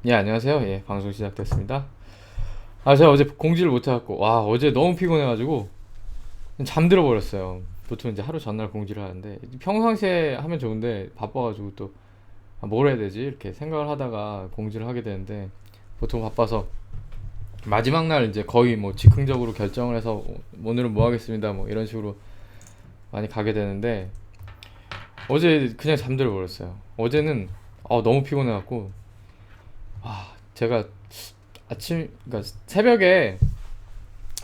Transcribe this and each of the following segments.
예, 안녕하세요. 예, 방송 시작됐습니다. 제가 어제 공지를 못해갖고, 와, 어제 너무 피곤해가지고, 잠들어 버렸어요. 보통 이제 하루 전날 공지를 하는데, 평상시에 하면 좋은데, 바빠가지고 또, 뭘 해야 되지? 이렇게 생각을 하다가 공지를 하게 되는데, 보통 바빠서, 마지막 날 이제 거의 뭐 즉흥적으로 결정을 해서, 오늘은 뭐 하겠습니다. 뭐 이런 식으로 많이 가게 되는데, 어제 그냥 잠들어 버렸어요. 어제는, 너무 피곤해갖고, 제가 그러니까 새벽에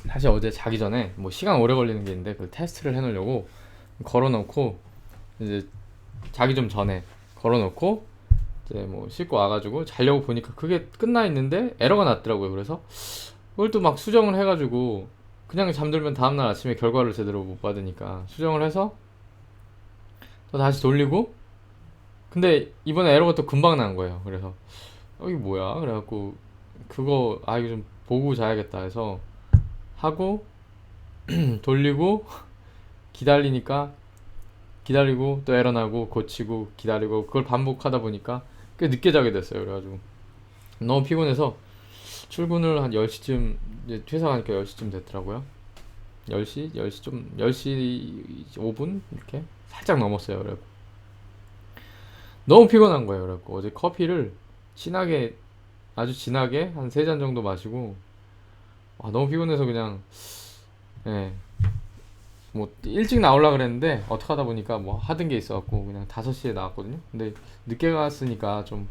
사실 어제 자기 전에 뭐 시간 오래 걸리는 게 있는데 그 테스트를 해놓으려고 걸어놓고 이제 자기 좀 전에 걸어놓고 이제 뭐 씻고 와가지고 자려고 보니까 그게 끝나 있는데 에러가 났더라고요. 그래서 그걸 또 막 수정을 해가지고 그냥 잠들면 다음날 아침에 결과를 제대로 못 받으니까 수정을 해서 또 다시 돌리고 근데 이번에 에러가 또 금방 난 거예요. 그래서 이게 뭐야? 그래갖고 그거 이거 좀 보고 자야겠다 해서 하고 돌리고 기다리니까 기다리고 또 에러 나고 고치고 기다리고 그걸 반복하다 보니까 꽤 늦게 자게 됐어요. 그래가지고 너무 피곤해서 출근을 한 10시쯤 이제 퇴사 가니까 10시쯤 됐더라고요. 10시? 10시 좀 10시 5분 이렇게 살짝 넘었어요. 그래고 너무 피곤한 거예요. 그래고 어제 커피를 진하게 아주 진하게 한 3잔 정도 마시고 너무 피곤해서 그냥 예, 뭐 일찍 나오려 그랬는데 어떻게 하다 보니까 뭐 하던 게 있어갖고 그냥 5시에 나왔거든요. 근데 늦게 갔으니까 좀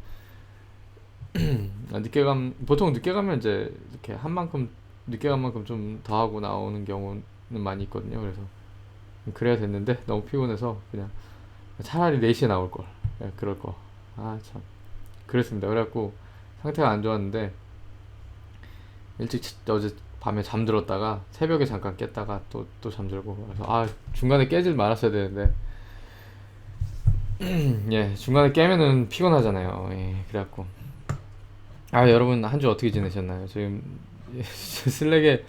보통 늦게 가면 이제 이렇게 한 만큼 늦게 간 만큼 좀 더 하고 나오는 경우는 많이 있거든요. 그래서 그래야 됐는데 너무 피곤해서 그냥 차라리 4시에 나올 걸. 그럴 거. 참. 그랬습니다. 그래갖고 상태가 안 좋았는데 일찍 어제 밤에 잠들었다가 새벽에 잠깐 깼다가 또 잠들고 그래서 중간에 깨질 말았어야 되는데 예 중간에 깨면은 피곤하잖아요. 예 그래갖고 여러분 한 주 어떻게 지내셨나요? 지금 슬랙에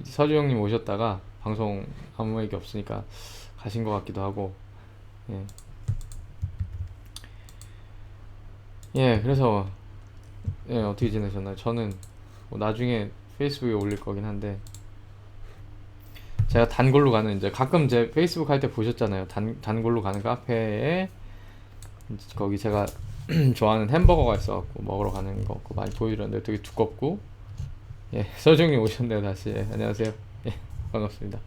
서주 형님 오셨다가 방송 아무 얘기 없으니까 가신 것 같기도 하고 예, 그래서 어떻게 지내셨나요? 저는 뭐 나중에 페이스북에 올릴 거긴 한데 제가 단골로 가는 이제 가끔 제 페이스북 할 때 보셨잖아요. 단골로 가는 카페에 거기 제가 좋아하는 햄버거가 있어갖고 먹으러 가는 거 많이 보여드렸는데 되게 두껍고 서정님 오셨네요 다시. 안녕하세요. 반갑습니다.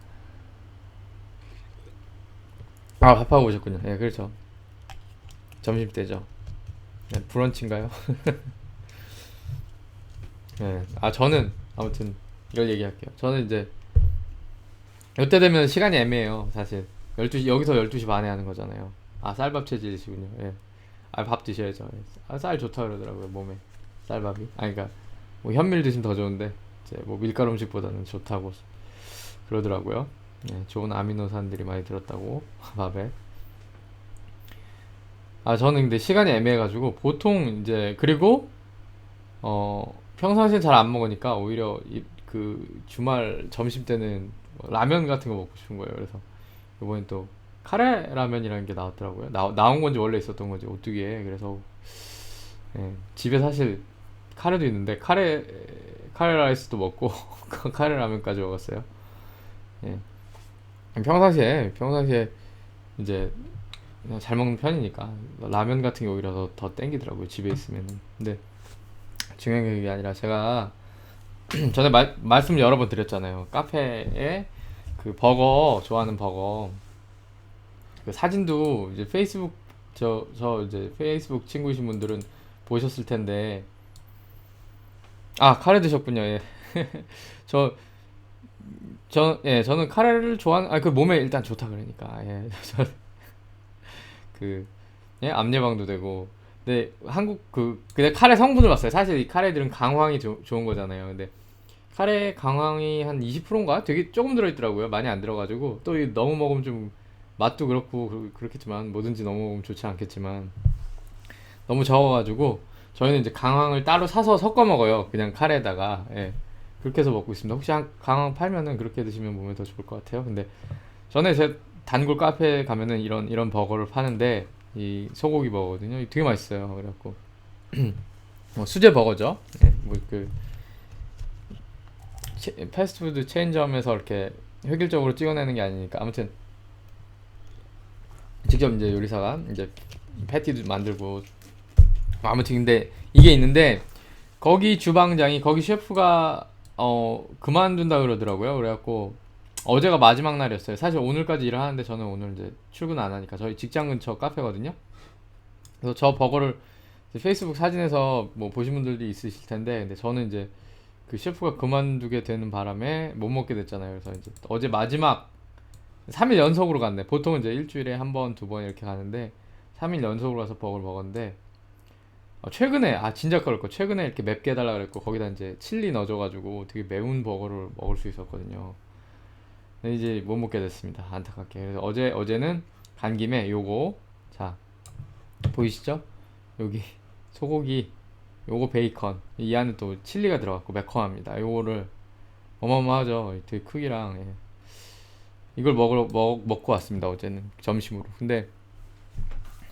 밥하고 오셨군요. 그렇죠. 점심때죠. 브런치인가요? 저는 아무튼 이걸 얘기할게요. 저는 이제 이때 되면 시간이 애매해요 사실. 12시 여기서 12시 반에 하는 거잖아요. 쌀밥 체질이시군요. 밥 드셔야죠. 쌀 좋다 그러더라고요 몸에. 쌀밥이 그러니까 뭐 현밀 드시면 더 좋은데 이제 뭐 밀가루 음식보다는 좋다고 그러더라고요. 좋은 아미노산들이 많이 들었다고 밥에. 저는 근데 시간이 애매해가지고 보통 이제 그리고 평상시엔 잘 안 먹으니까 오히려 그 주말 점심 때는 라면 같은 거 먹고 싶은 거예요. 그래서 이번엔 또 카레 라면이라는 게 나왔더라고요. 나온 건지 원래 있었던 건지 오뚜기에. 그래서 집에 사실 카레도 있는데 카레 라이스도 먹고 카레 라면까지 먹었어요. 예. 평상시에 이제 그냥 잘 먹는 편이니까 라면 같은 게 오히려 더 땡기더라고요 집에 있으면은. 근데 중요한 게 그게 아니라 제가 전에 말씀 여러 번 드렸잖아요. 카페에 그 버거 좋아하는 버거 그 사진도 이제 페이스북 저 이제 페이스북 친구이신 분들은 보셨을 텐데 카레 드셨군요. 저 저는 카레를 좋아하는 그 몸에 일단 좋다 그러니까 그 암 예방도 되고. 근데 한국 근데 카레 성분을 봤어요. 사실 이 카레들은 강황이 좋은 거잖아요. 근데 카레 강황이 한 20%인가? 되게 조금 들어있더라고요. 많이 안 들어가지고 또 너무 먹으면 좀 맛도 그렇고 그렇겠지만 뭐든지 너무 먹으면 좋지 않겠지만 너무 적어가지고 저희는 이제 강황을 따로 사서 섞어 먹어요. 그냥 카레에다가 그렇게 해서 먹고 있습니다. 혹시 강황 팔면은 그렇게 드시면 몸에 더 좋을 것 같아요. 근데 전에 제 단골 카페에 가면은 이런 버거를 파는데 이 소고기 버거거든요. 되게 맛있어요. 그래갖고 수제 버거죠. 예, 뭐그 패스트푸드 체인점에서 이렇게 획일적으로 찍어내는 게 아니니까 아무튼 직접 이제 요리사가 이제 패티도 만들고 아무튼 근데 이게 있는데 거기 주방장이 거기 셰프가 그만둔다 그러더라고요. 그래갖고 어제가 마지막 날이었어요. 사실 오늘까지 일을 하는데 저는 오늘 이제 출근 안 하니까 저희 직장 근처 카페거든요. 그래서 저 버거를 이제 페이스북 사진에서 뭐 보신 분들도 있으실 텐데 근데 저는 이제 그 셰프가 그만두게 되는 바람에 못 먹게 됐잖아요. 그래서 이제 어제 마지막 3일 연속으로 갔네. 보통은 이제 일주일에 한 번, 두 번 이렇게 가는데 3일 연속으로 가서 버거를 먹었는데 최근에 진짜 그럴 거 최근에 이렇게 맵게 해달라 그랬고 거기다 이제 칠리 넣어줘가지고 되게 매운 버거를 먹을 수 있었거든요. 근데 이제 못 먹게 됐습니다. 안타깝게. 그래서 어제는 간 김에 요거 자 보이시죠? 여기 소고기 요거 베이컨 이 안에 또 칠리가 들어갔고 매콤합니다. 요거를 어마어마하죠. 되게 크기랑 이걸 먹고 왔습니다. 어제는 점심으로. 근데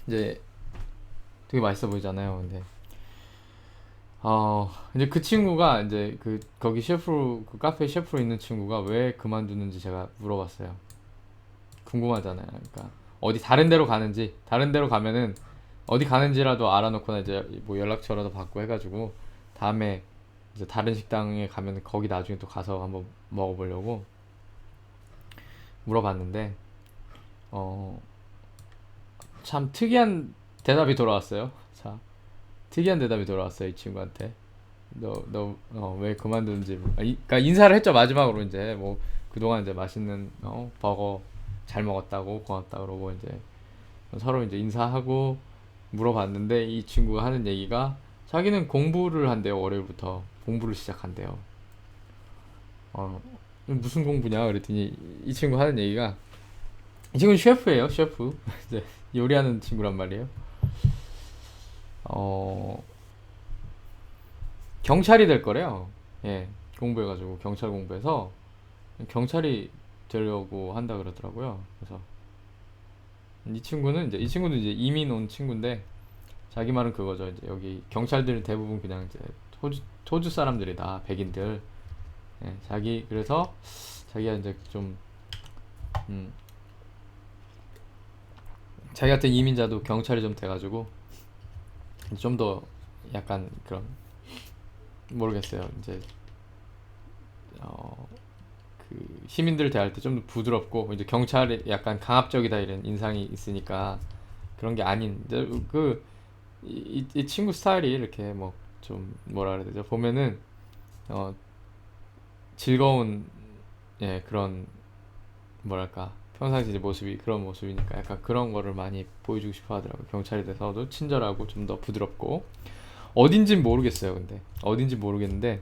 이제 되게 맛있어 보이잖아요. 근데 이제 그 친구가 이제 그 거기 셰프 그 카페 셰프로 있는 친구가 왜 그만두는지 제가 물어봤어요. 궁금하잖아요. 그러니까 어디 다른 데로 가는지 다른 데로 가면은 어디 가는지라도 알아놓거나 이제 뭐 연락처라도 받고 해가지고 다음에 이제 다른 식당에 가면 거기 나중에 또 가서 한번 먹어보려고 물어봤는데 어, 참 특이한 대답이 돌아왔어요. 자, 특이한 대답이 돌아왔어요. 이 친구한테. 왜 그만두는지. 그러니까 인사를 했죠. 마지막으로 이제 뭐 그동안 이제 맛있는 버거 잘 먹었다고 고맙다 그러고 이제 서로 이제 인사하고 물어봤는데 이 친구가 하는 얘기가 자기는 공부를 한대요. 월요일부터 공부를 시작한대요. 무슨 공부냐 그랬더니 이 친구 하는 얘기가 이 친구는 셰프예요. 셰프. 이제 요리하는 친구란 말이에요. 어, 경찰이 될 거래요. 예, 공부해가지고 경찰 공부해서 경찰이 되려고 한다 그러더라고요. 그래서 이 친구는 이제 이민 온 친구인데 자기 말은 그거죠. 이제 여기 경찰들은 대부분 그냥 이제 호주 사람들이다, 백인들. 예, 그래서 자기가 이제 좀 음, 자기 같은 이민자도 경찰이 좀 돼가지고 좀 더 약간 그런 모르겠어요. 이제 어, 그 시민들 대할 때 좀 더 부드럽고 이제 경찰이 약간 강압적이다 이런 인상이 있으니까 그런 게 아닌 이제 이 친구 스타일이 이렇게 뭐 좀 뭐라 그래야 되죠? 보면은 어, 즐거운 그런 뭐랄까 평상시 이제 모습이 그런 모습이니까 약간 그런 거를 많이 보여주고 싶어 하더라고요. 경찰이 돼서도 친절하고 좀 더 부드럽고 어딘진 모르겠어요. 근데 어딘지 모르겠는데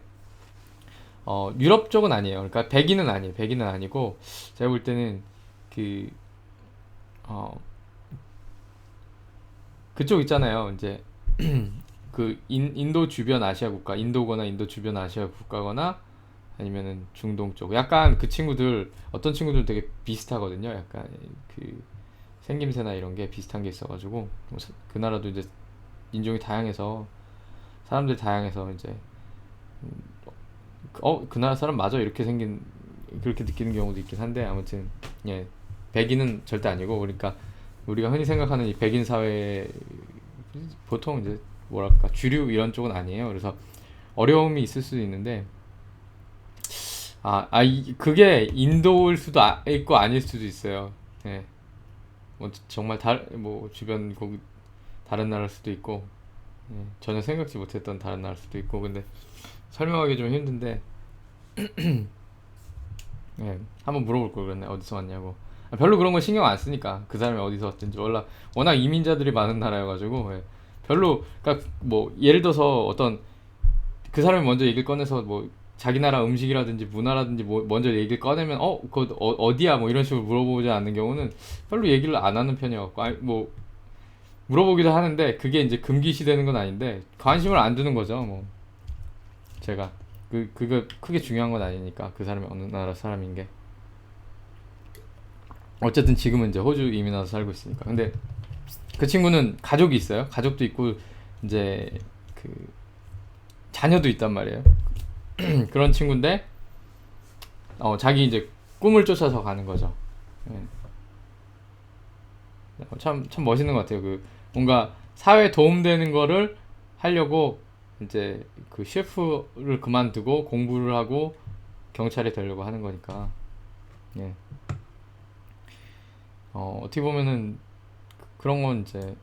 유럽 쪽은 아니에요. 그러니까 백인은 아니에요. 백인은 아니고 제가 볼 때는 그 어, 그쪽 있잖아요. 이제 그 인도 주변 아시아 국가, 인도거나 인도 주변 아시아 국가거나 아니면은 중동 쪽. 약간 그 친구들 어떤 친구들 되게 비슷하거든요. 약간 그 생김새나 이런 게 비슷한 게 있어가지고 그 나라도 이제 인종이 다양해서 사람들이 다양해서 이제 그 나라 사람 맞아 이렇게 생긴 그렇게 느끼는 경우도 있긴 한데 아무튼 예 백인은 절대 아니고 그러니까 우리가 흔히 생각하는 이 백인 사회 보통 이제 뭐랄까 주류 이런 쪽은 아니에요. 그래서 어려움이 있을 수도 있는데 그게 인도일 수도 있고 아닐 수도 있어요. 예. 뭐 정말 뭐 주변 거기 다른 나라일 수도 있고 전혀 생각지 못했던 다른 나라일 수도 있고 근데 설명하기 좀 힘든데 한번 물어볼 걸 그랬네. 어디서 왔냐고. 별로 그런 거 신경 안 쓰니까 그 사람이 어디서 왔든지 워낙 이민자들이 많은 나라여가지고 별로 그러니까 뭐 예를 들어서 어떤 그 사람이 먼저 얘기를 꺼내서 뭐 자기 나라 음식이라든지 문화라든지 뭐 먼저 얘기를 꺼내면 그거 어디야 뭐 이런 식으로 물어보지 않는 경우는 별로 얘기를 안 하는 편이어갖고 뭐 물어보기도 하는데 그게 이제 금기시되는 건 아닌데 관심을 안 두는 거죠. 뭐 제가 그거 크게 중요한 건 아니니까 그 사람이 어느 나라 사람인 게 어쨌든 지금은 이제 호주 이민 와서 살고 있으니까 근데 그 친구는 가족이 있어요. 가족도 있고 이제 그 자녀도 있단 말이에요. 그런 친구인데 자기 이제 꿈을 쫓아서 가는 거죠. 예. 참 멋있는 것 같아요. 그 뭔가 사회에 도움되는 거를 하려고 이제 그 셰프를 그만두고 공부를 하고 경찰이 되려고 하는 거니까. 예. 어떻게 보면은 그런 건 이제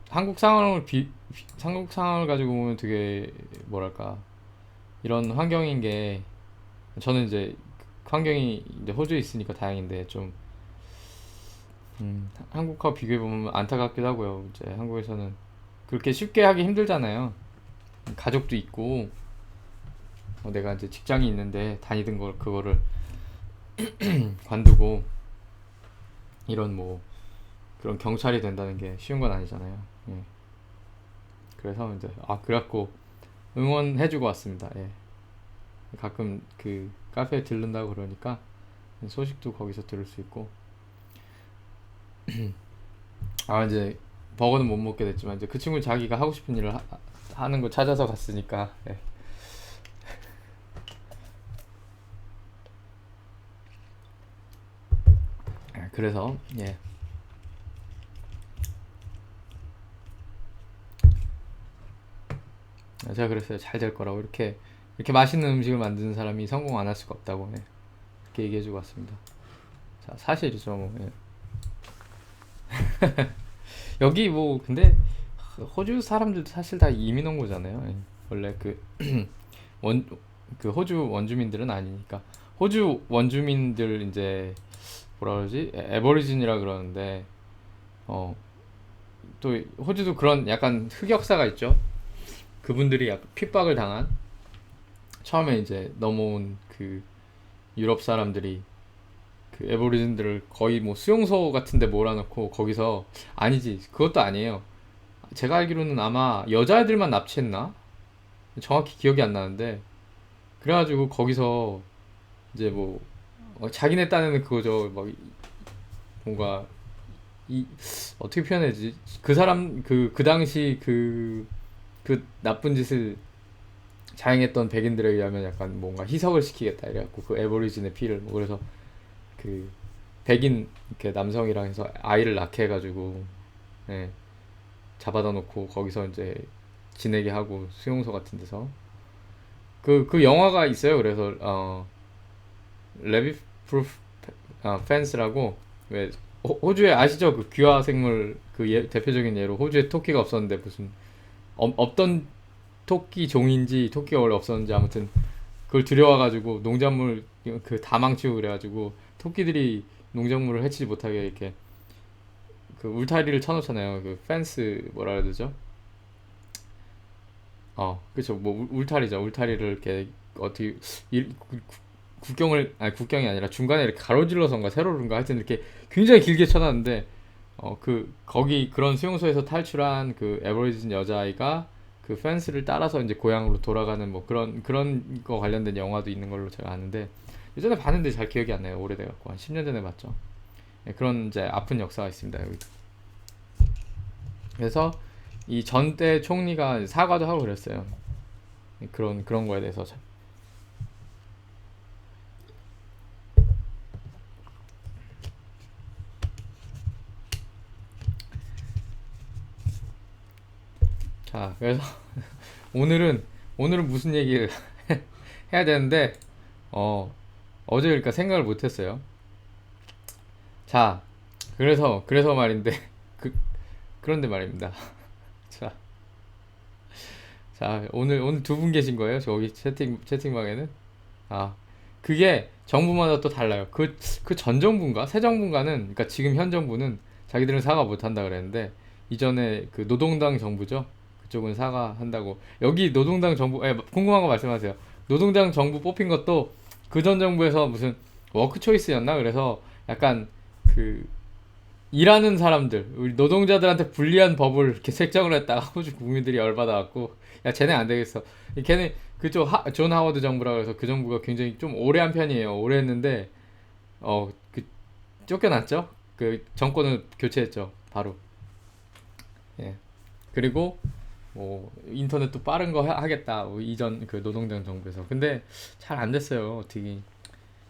한국 상황을 가지고 보면 되게 뭐랄까 이런 환경인 게, 저는 이제 환경이 이제 호주에 있으니까 다행인데 좀 한국하고 비교해 보면 안타깝기도 하고요. 이제 한국에서는 그렇게 쉽게 하기 힘들잖아요. 가족도 있고 내가 이제 직장이 있는데 다니던 걸 그거를 관두고 이런 뭐 그런 경찰이 된다는 게 쉬운 건 아니잖아요. 예. 그래서 이제 그래갖고 응원해주고 왔습니다. 예. 가끔 그 카페에 들른다고 그러니까 소식도 거기서 들을 수 있고, 이제 버거는 못 먹게 됐지만 이제 그 친구 자기가 하고 싶은 일을 하는 거 찾아서 갔으니까. 예. 그래서 예. 제가 그랬어요. 잘 될 거라고. 이렇게 맛있는 음식을 만드는 사람이 성공 안 할 수가 없다고. 예. 그렇게 얘기해주고 왔습니다. 자, 사실이죠. 뭐. 예. 여기 뭐 근데 호주 사람들도 사실 다 이민 온 거잖아요. 예. 원래 원, 그 호주 원주민들은 아니니까. 호주 원주민들 이제 뭐라 그러지? 에버리진이라 그러는데 어, 또 호주도 그런 약간 흑역사가 있죠. 그분들이 약간 핍박을 당한, 처음에 이제 넘어온 그 유럽 사람들이 그 에버리진들을 거의 뭐 수용소 같은 데 몰아넣고 거기서, 아니지 그것도 아니에요. 제가 알기로는 아마 여자애들만 납치했나? 정확히 기억이 안 나는데, 그래가지고 거기서 이제 뭐 자기네 딴에는 그거죠. 막 뭔가 이 어떻게 표현해야지, 그 사람 그 당시 그 나쁜 짓을 자행했던 백인들에 의하면 약간 뭔가 희석을 시키겠다 이래갖고 그 에버리진의 피를 뭐, 그래서 그 백인 이렇게 남성이랑 해서 아이를 낳게 해가지고 예, 잡아다 놓고 거기서 이제 지내게 하고 수용소 같은 데서 그 영화가 있어요. 그래서 레비 프루프 펜스라고, 왜 호주에 아시죠? 그 귀화 생물 그 대표적인 예로 호주에 토끼가 없었는데 무슨 없던 토끼 종인지 토끼가 원래 없었는지 아무튼 그걸 들여와가지고 농작물 그 다 망치고 그래가지고 토끼들이 농작물을 해치지 못하게 이렇게 그 울타리를 쳐놓잖아요. 그 펜스 뭐라 해야 되죠? 그쵸. 뭐 울타리죠. 울타리를 이렇게 어떻게 국경을, 아니 국경이 아니라 중간에 이렇게 가로질러서인가 세로로인가 하여튼 이렇게 굉장히 길게 쳐놨는데 거기 그런 수용소에서 탈출한 그 에버리진 여자아이가 그 펜스를 따라서 이제 고향으로 돌아가는 뭐 그런 거 관련된 영화도 있는 걸로 제가 아는데, 예전에 봤는데 잘 기억이 안 나요. 오래돼갖고 한 10년 전에 봤죠. 네, 그런 이제 아픈 역사가 있습니다. 여기. 그래서 이 전대 총리가 사과도 하고 그랬어요. 네, 그런 거에 대해서 참. 자, 그래서 오늘은 무슨 얘기를 해야 되는데 어제 그러니까 생각을 못했어요. 자, 그래서 말인데 그 그런데 말입니다. 자, 오늘 두 분 계신 거예요? 저기 채팅방에는. 아, 그게 정부마다 또 달라요. 그 전 정부인가 새 정부인가는, 그러니까 지금 현 정부는 자기들은 사과 못 한다 그랬는데, 이전에 그 노동당 정부죠. 그쪽은 사과한다고. 여기 노동당 정부, 궁금한 거 말씀하세요. 노동당 정부 뽑힌 것도 그 전 정부에서 무슨 워크 초이스였나? 그래서 약간 그 일하는 사람들, 우리 노동자들한테 불리한 법을 이렇게 책정을 했다가 호주 국민들이 열받아갖고, 야 쟤네 안 되겠어. 걔네 그쪽 존 하워드 정부라 그래서 그 정부가 굉장히 좀 오래 한 편이에요. 오래 했는데 그 쫓겨났죠. 그 정권을 교체했죠. 바로. 예. 그리고 뭐 인터넷도 빠른 거 하겠다. 뭐 이전 그 노동당 정부에서. 근데 잘 안 됐어요. 어떻게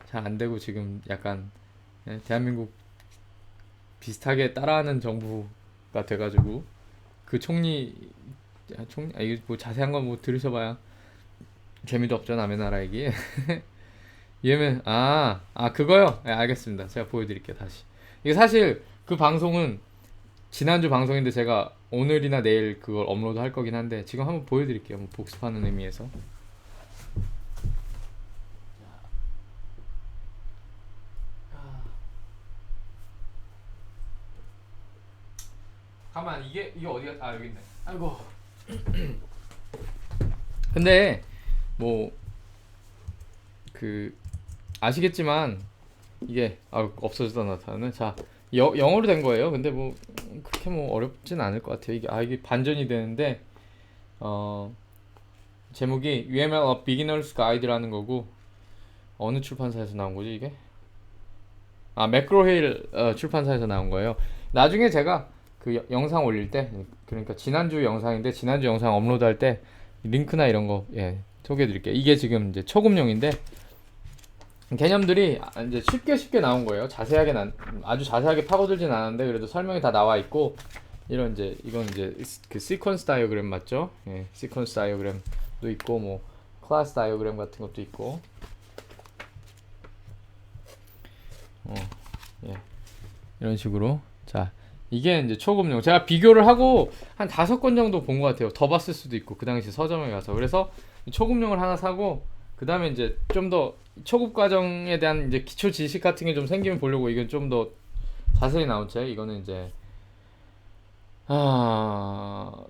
잘 안 되고 지금 약간 예, 대한민국 비슷하게 따라하는 정부가 돼가지고 그 총리 이거 뭐 자세한 건 뭐 들으셔봐야 재미도 없죠 남의 나라 얘기. 얘는 그거요. 네, 알겠습니다. 제가 보여드릴게요 다시. 이게 사실 그 방송은 지난주 방송인데 제가 오늘이나 내일 그걸 업로드 할 거긴 한데 지금 한번 보여드릴게요. 뭐 복습하는 의미에서. 가만 이게 어디가 여기 있네. 아이고. 근데 뭐 그 아시겠지만 이게 없어지다 나타나는 자 영어로 된 거예요. 근데 뭐 그렇게 뭐 어렵진 않을 것 같아요. 이게 반전이 되는데 제목이 UML A Beginner's Guide라는 거고 어느 출판사에서 나온 거지 이게? 매크로힐 출판사에서 나온 거예요. 나중에 제가 그 영상 올릴 때 그러니까 지난주 영상인데 지난주 영상 업로드할 때 링크나 이런 거 소개해 드릴게요. 이게 지금 이제 초급용인데 개념들이 이제 쉽게 나온 거예요. 아주 자세하게 파고들진 않았는데 그래도 설명이 다 나와 있고 이런 이건 이제 그 시퀀스 다이어그램 맞죠? 예, 시퀀스 다이어그램도 있고 뭐 클래스 다이어그램 같은 것도 있고 예, 이런 식으로 자 이게 이제 초급용 제가 비교를 하고 한 5권 정도 본 것 같아요. 더 봤을 수도 있고 그 당시 서점에 가서 그래서 초급용을 하나 사고 그 다음에 이제 좀 더 초급 과정에 대한 이제 기초 지식 같은 게 좀 생기면 보려고 이건 좀 더 자세히 나온 책 이거는 이제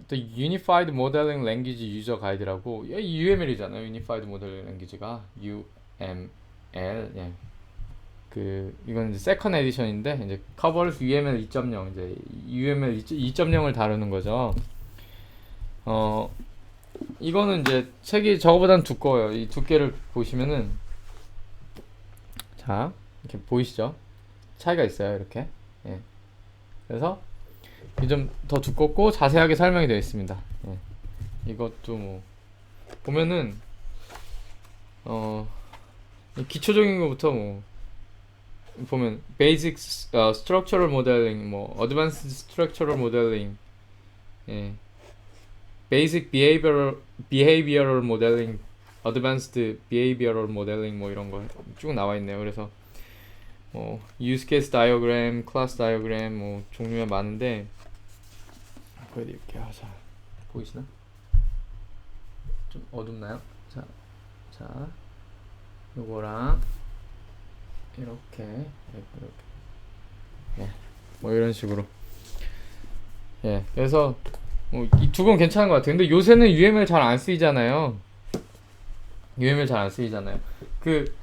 The Unified Modeling Language User Guide라고 UML이잖아요. Unified Modeling Language가 UML 예. 이건 이제 세컨 에디션인데 이제 covers UML 2.0 이제 UML 2.0을 다루는 거죠. 이거는 이제 책이 저거보다는 두꺼워요. 이 두께를 보시면은 자 이렇게 보이시죠? 차이가 있어요. 이렇게 예. 그래서 이 좀 더 두껍고 자세하게 설명이 되어 있습니다. 예. 이것도 뭐 보면은 기초적인 것부터 뭐 보면 Basic Structural Modeling, 뭐 Advanced Structural Modeling, 예. Basic Behavioral Modeling, Advanced Behavioral Modeling 뭐 이런 거 쭉 나와 있네요. 그래서 뭐 Use Case Diagram, Class Diagram 뭐 종류가 많은데 보여드릴게요. 자 보이시나? 좀 어둡나요? 자 요거랑 이렇게 예, 뭐 이런 식으로 예, 그래서 뭐 이 두 건 괜찮은 것 같아요. 근데 요새는 UML 잘 안 쓰이잖아요. UML 잘 안 쓰이잖아요. 그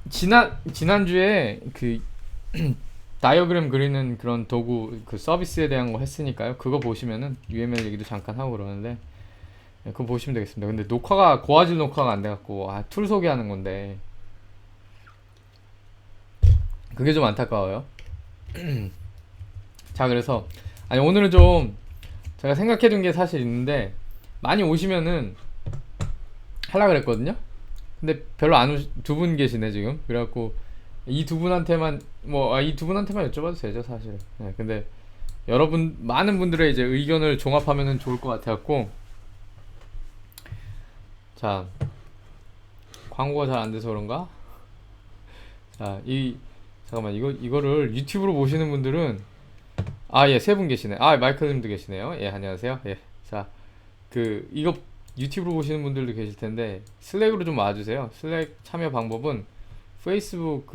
지난주에 그 다이어그램 그리는 그런 도구 그 서비스에 대한 거 했으니까요. 그거 보시면은 UML 얘기도 잠깐 하고 그러는데 예, 그거 보시면 되겠습니다. 근데 고화질 녹화가 안 돼갖고 툴 소개하는 건데 그게 좀 안타까워요. 자 그래서 오늘은 좀 제가 생각해둔 게 사실 있는데 많이 오시면은 하려고 그랬거든요. 근데 별로 안 두 분 계시네 지금. 그래갖고 이 두 분한테만 이 두 분한테만 여쭤봐도 되죠 사실. 네, 근데 많은 분들의 이제 의견을 종합하면은 좋을 것 같아갖고 자 광고가 잘 안 돼서 그런가? 자 잠깐만 이거를 유튜브로 보시는 분들은 예, 세 분 계시네. 마이클님도 계시네요. 예, 안녕하세요. 예. 자, 이거 유튜브로 보시는 분들도 계실 텐데 슬랙으로 좀 와주세요. 슬랙 참여 방법은 페이스북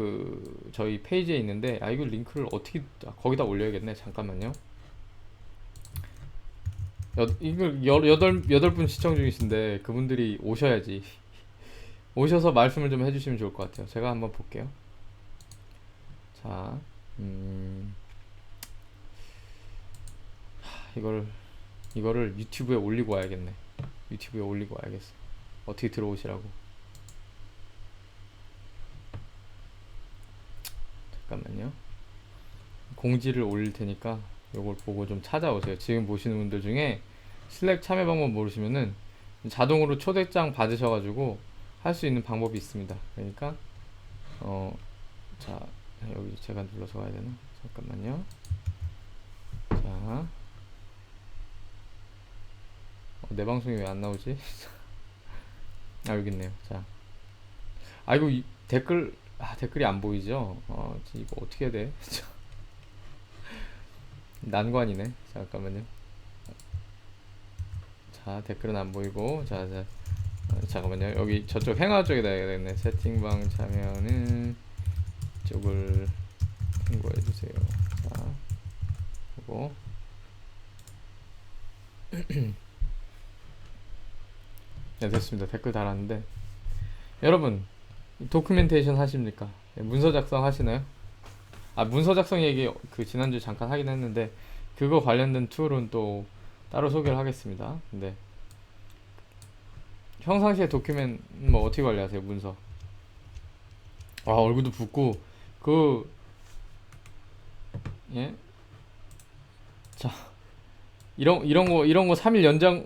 저희 페이지에 있는데 이거 링크를 어떻게 거기다 올려야겠네. 잠깐만요. 이걸 여덟 분 시청 중이신데 그분들이 오셔야지. 오셔서 말씀을 좀 해주시면 좋을 것 같아요. 제가 한번 볼게요. 자, 이거를 유튜브에 올리고 와야겠네. 유튜브에 올리고 와야겠어. 어떻게 들어오시라고. 잠깐만요. 공지를 올릴 테니까 요걸 보고 좀 찾아오세요. 지금 보시는 분들 중에 슬랙 참여 방법 모르시면은 자동으로 초대장 받으셔가지고 할 수 있는 방법이 있습니다. 그러니까 어, 자, 여기 제가 눌러서 가야 되나? 잠깐만요. 자, 내 방송이 왜 안 나오지? 아, 여기 있네요. 자, 아이고, 댓글이 안 보이죠? 이거 어떻게 해야 돼? 난관이네. 잠깐만요. 자, 댓글은 안 보이고, 잠깐만요. 여기 저쪽 행하 쪽에다 해야 되겠네. 채팅방 참여는 쪽을 통보해 주세요. 자, 그리고 네, 됐습니다. 댓글 달았는데 여러분 도큐멘테이션 하십니까? 네, 문서 작성 하시나요? 아, 문서 작성 얘기 그 지난주에 잠깐 하긴 했는데 그거 관련된 툴은 또 따로 소개를 하겠습니다. 근데 평상시에 도큐멘 뭐 어떻게 관리하세요? 문서. 아, 얼굴도 붓고 그 예? 자, 이런 거 3일 연장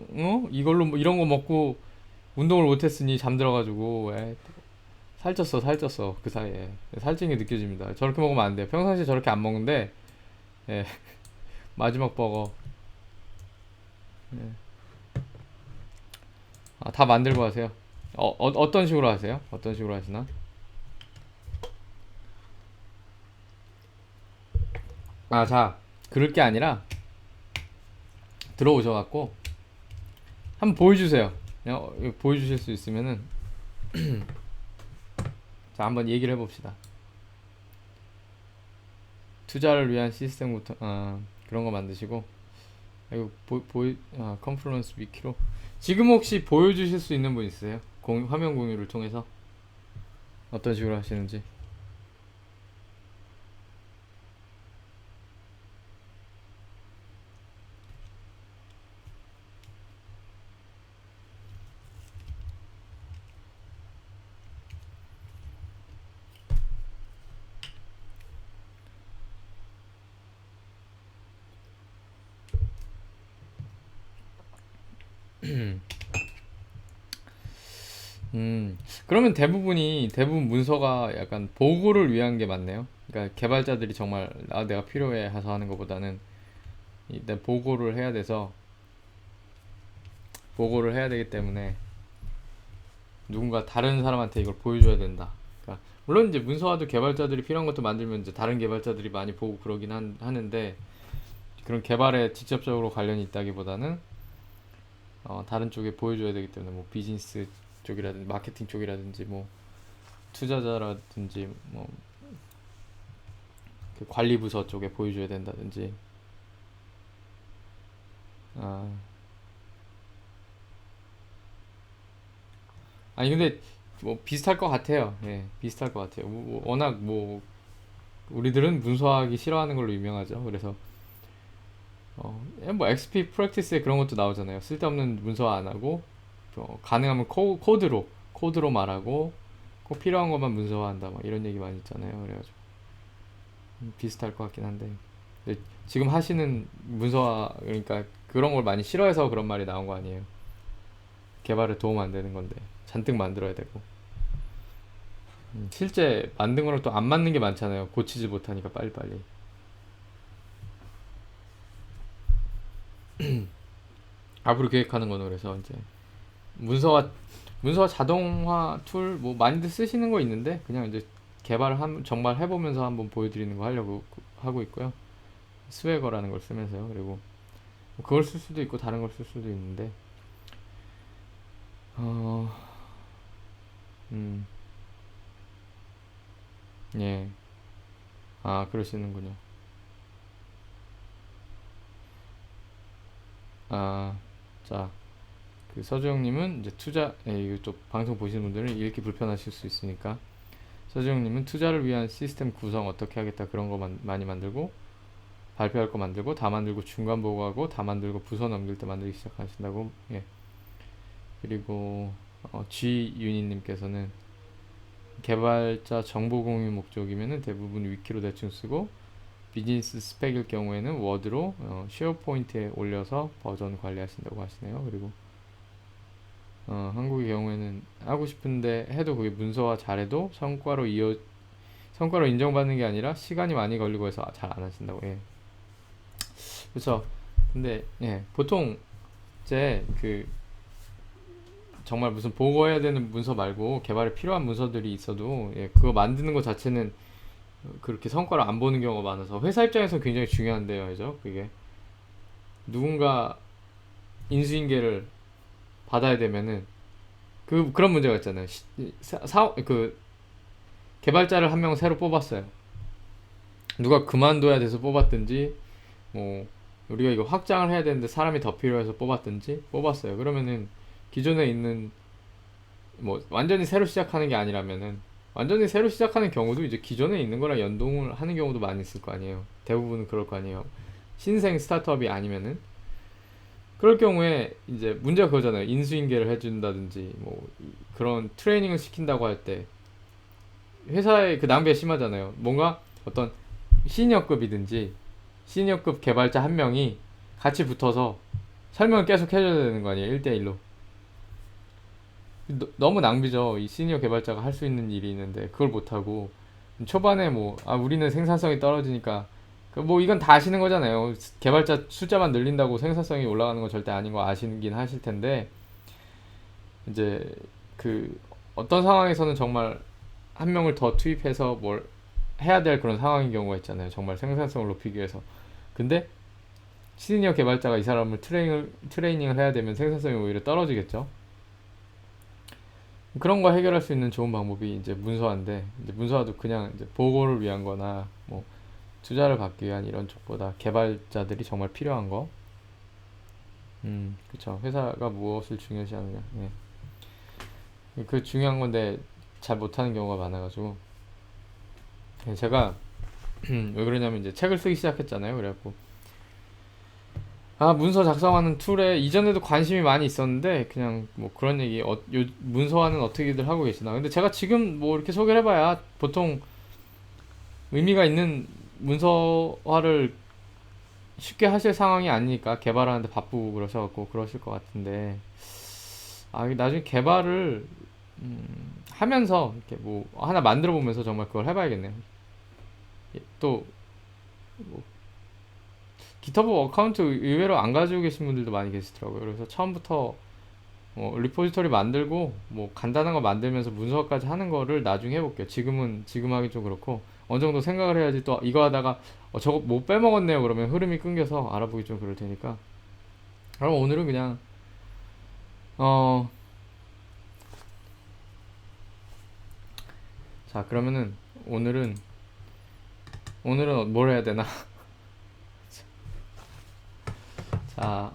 이걸로 이런 거 먹고 운동을 못 했으니 잠들어가지고 살쪘어 그 사이에 살찐 게 느껴집니다. 저렇게 먹으면 안 돼요. 평상시에 저렇게 안 먹는데 예, 마지막 버거 예. 아, 다 만들고 하세요. 어떤 식으로 하세요? 어떤 식으로 하시나? 아, 자, 그럴 게 아니라 들어오셔갖고 한번 보여주세요. 보여주실 수 있으면은 자, 한번 얘기를 해봅시다. 투자를 위한 시스템부터 그런 거 만드시고 이거 컨퍼런스 위키로 지금 혹시 보여주실 수 있는 분 있어요? 화면 공유를 통해서 어떤 식으로 하시는지. 그러면 대부분 문서가 약간 보고를 위한 게 맞네요. 그러니까 개발자들이 정말 내가 필요해 해서 하는 것보다는 일단 보고를 해야 되기 때문에 누군가 다른 사람한테 이걸 보여줘야 된다. 그러니까 물론 이제 문서화도 개발자들이 필요한 것도 만들면 이제 다른 개발자들이 많이 보고 그러긴 하는데 그런 개발에 직접적으로 관련이 있다기보다는 다른 쪽에 보여줘야 되기 때문에 뭐 비즈니스 쪽이라든지 마케팅 쪽이라든지 뭐 투자자라든지 뭐 그 관리부서 쪽에 보여줘야 된다든지. 아, 아니 근데 뭐 비슷할 것 같아요. 예, 비슷할 것 같아요. 워낙 뭐 우리들은 문서하기 싫어하는 걸로 유명하죠. 그래서 뭐 XP 프랙티스에 그런 것도 나오잖아요. 쓸데없는 문서화 안 하고 가능하면 코드로 말하고 꼭 필요한 것만 문서화한다. 막 이런 얘기 많이 있잖아요. 그래가지고 비슷할 것 같긴 한데 근데 지금 하시는 문서화 그러니까 그런 걸 많이 싫어해서 그런 말이 나온 거 아니에요. 개발에 도움 안 되는 건데 잔뜩 만들어야 되고 실제 만든 거랑 또 안 맞는 게 많잖아요. 고치지 못하니까 빨리빨리. 앞으로 계획하는 거는 그래서 이제 문서화 문서화 자동화 툴 뭐 많이들 쓰시는 거 있는데 그냥 이제 정말 해보면서 한번 보여드리는 거 하려고 하고 있고요. 스웨거라는 걸 쓰면서요. 그리고 뭐 그걸 쓸 수도 있고 다른 걸 쓸 수도 있는데 어, 음, 예, 아 그러시는군요. 아, 자, 그 서주영님은 이제 이거 또 방송 보시는 분들은 읽기 불편하실 수 있으니까 서주영님은 투자를 위한 시스템 구성 어떻게 하겠다 그런 거 많이 만들고 발표할 거 만들고 다 만들고 중간 보고하고 다 만들고 부서 넘길 때 만들기 시작하신다고. 예. 그리고 G 유니님께서는 개발자 정보 공유 목적이면은 대부분 위키로 대충 쓰고 비즈니스 스펙일 경우에는 워드로 쉐어포인트에 올려서 버전 관리하신다고 하시네요. 그리고 한국의 경우에는 하고 싶은데 해도 그게 문서화 잘해도 성과로 인정받는 게 아니라 시간이 많이 걸리고 해서 잘 안 하신다고. 예. 그렇죠. 근데 예, 보통 이제 그 정말 무슨 보고해야 되는 문서 말고 개발에 필요한 문서들이 있어도 예, 그거 만드는 것 자체는 그렇게 성과를 안 보는 경우가 많아서 회사 입장에서 굉장히 중요한데요, 그죠? 그게 누군가 인수인계를 받아야 되면은 그런 문제가 있잖아요. 그 개발자를 한 명 새로 뽑았어요. 누가 그만둬야 돼서 뽑았든지 뭐 우리가 이거 확장을 해야 되는데 사람이 더 필요해서 뽑았든지 뽑았어요. 그러면은 기존에 있는 뭐 완전히 새로 시작하는 게 아니라면은 완전히 새로 시작하는 경우도 이제 기존에 있는 거랑 연동을 하는 경우도 많이 있을 거 아니에요. 대부분은 그럴 거 아니에요. 신생 스타트업이 아니면은 그럴 경우에 이제 문제가 그거잖아요. 인수인계를 해준다든지 뭐 그런 트레이닝을 시킨다고 할 때 회사의 그 낭비가 심하잖아요. 뭔가 어떤 시니어급이든지 시니어급 개발자 한 명이 같이 붙어서 설명을 계속 해줘야 되는 거 아니에요. 1대1로. 너무 낭비죠. 이 시니어 개발자가 할 수 있는 일이 있는데 그걸 못하고 초반에 뭐 우리는 생산성이 떨어지니까 뭐 이건 다 아시는 거잖아요. 개발자 숫자만 늘린다고 생산성이 올라가는 건 절대 아닌 거 아시긴 하실 텐데 이제 그 어떤 상황에서는 정말 한 명을 더 투입해서 뭘 해야 될 그런 상황인 경우가 있잖아요. 정말 생산성을 높이기 위해서. 근데 시니어 개발자가 이 사람을 트레이닝을 해야 되면 생산성이 오히려 떨어지겠죠. 그런 거 해결할 수 있는 좋은 방법이 이제 문서화인데 이제 문서화도 그냥 이제 보고를 위한 거나 뭐 투자를 받기 위한 이런 쪽보다 개발자들이 정말 필요한 거. 그쵸. 회사가 무엇을 중요시하느냐. 그 중요한 건데 잘 못하는 경우가 많아가지고 제가 왜 그러냐면 이제 책을 쓰기 시작했잖아요. 그래갖고 문서 작성하는 툴에 이전에도 관심이 많이 있었는데 그냥 뭐 그런 얘기 문서화는 어떻게들 하고 계시나. 근데 제가 지금 뭐 이렇게 소개를 해봐야 보통 의미가 있는 문서화를 쉽게 하실 상황이 아니니까 개발하는데 바쁘고 그러셔갖고 그러실 것 같은데 나중에 개발을 하면서 이렇게 뭐 하나 만들어 보면서 정말 그걸 해봐야겠네요. 또 뭐 기터브 어카운트 의외로 안 가지고 계신 분들도 많이 계시더라고요. 그래서 처음부터 리포지터리 만들고 뭐 간단한 거 만들면서 문서화까지 하는 거를 나중에 해볼게요. 지금 하기 좀 그렇고 어느 정도 생각을 해야지. 또 이거 하다가 저거 못 빼먹었네요 그러면 흐름이 끊겨서 알아보기 좀 그럴 테니까. 그럼 오늘은 그냥 어 자 그러면은 오늘은 뭘 해야 되나. 자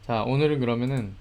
자 오늘은 그러면은